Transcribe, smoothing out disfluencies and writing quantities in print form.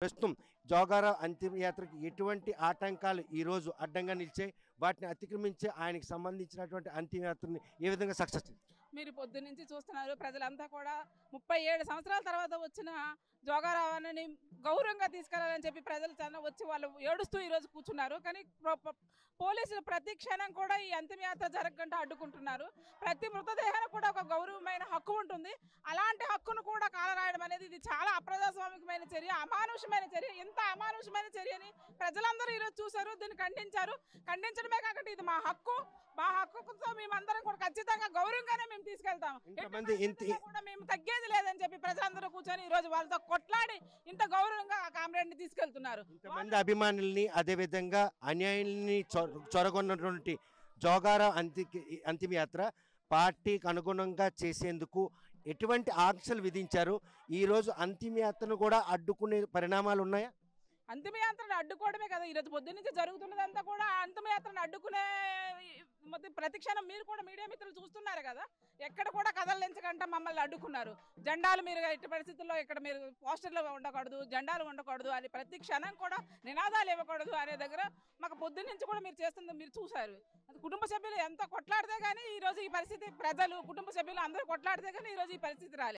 ప్రస్తుతం జోగారావు అంతిమయాత్రకి ఎటువంటి ఆటంకాలు ఈరోజు అడ్డంగా నిలిచాయి, వాటిని అతిక్రమించి ఆయనకి సంబంధించినటువంటి అంతిమయాత్రని ఏ విధంగా సక్సెస్? మీరు పొద్దున్నుంచి చూస్తున్నారు, ప్రజలంతా కూడా 37 సంవత్సరాల తర్వాత వచ్చిన జోగారావుని గౌరవంగా తీసుకెళ్లాలని చెప్పి ప్రజలు చాలా వచ్చి వాళ్ళు ఏడుస్తూ ఈరోజు కూర్చున్నారు. కానీ పోలీసులు ప్రతి క్షణం కూడా ఈ అంతిమయాత్ర జరగకుండా అడ్డుకుంటున్నారు. ప్రతి మృతదేహానికి కూడా ఒక గౌరవమైన హక్కు ఉంటుంది. అలాంటి హక్కును కూడా కాలరాయడం అనేది ఇది చాలా అప్రజాస్వామికమైన చర్య, అమానుషమైన చర్య. ఇంత అమానుషమైన చర్యని ప్రజలందరూ ఈరోజు చూశారు, దీన్ని ఖండించారు. ఖండించడమే కాకుండా ఇది మా హక్కు, మా హక్కుతో మేమందరం కూడా ఖచ్చితంగా గౌరవంగానే మేము తీసుకెళ్తాము, కూడా మేము తగ్గేది లేదని చెప్పి ప్రజలందరూ కూర్చొని ఈ రోజు వాళ్ళతో కొట్లాడి ఇంత గౌరవంగా ఆ కామ్రేడ్ ని తీసుకెళ్తున్నారు. ఇంతమంది అభిమానుల్ని, అదే విధంగా అన్యాయాన్ని చొరగొన్నటువంటి జోగారావు అంతిమయాత్ర పార్టీకి అనుగుణంగా చేసేందుకు ఎటువంటి ఆంక్షలు విధించారు? ఈరోజు అంతిమయాత్రను కూడా అడ్డుకునే పరిణామాలు ఉన్నాయా? అంతిమయాత్రను అడ్డుకోవడమే కదా ఈరోజు పొద్దున్నుంచి జరుగుతున్నదంతా కూడా అంతిమయాత్రను అడ్డుకునే ప్రతిక్షణం. మీరు కూడా మీడియా మిత్రులు చూస్తున్నారు కదా, ఎక్కడ కూడా కదలించకుండా మమ్మల్ని అడ్డుకున్నారు. జెండాలు మీరు ఎట్టి పరిస్థితుల్లో ఇక్కడ మీరు పోస్టర్లు ఉండకూడదు, జెండాలు ఉండకూడదు అని ప్రతి క్షణం కూడా నినాదాలు ఇవ్వకూడదు అనే దగ్గర మాకు పొద్దున్నుంచి కూడా మీరు చేస్తుంది మీరు చూశారు. కుటుంబ సభ్యులు ఎంత కొట్లాడితే కానీ ఈరోజు ఈ పరిస్థితి, ప్రజలు కుటుంబ సభ్యులు అందరూ కొట్లాడితే కానీ ఈరోజు ఈ పరిస్థితి రాలేదు.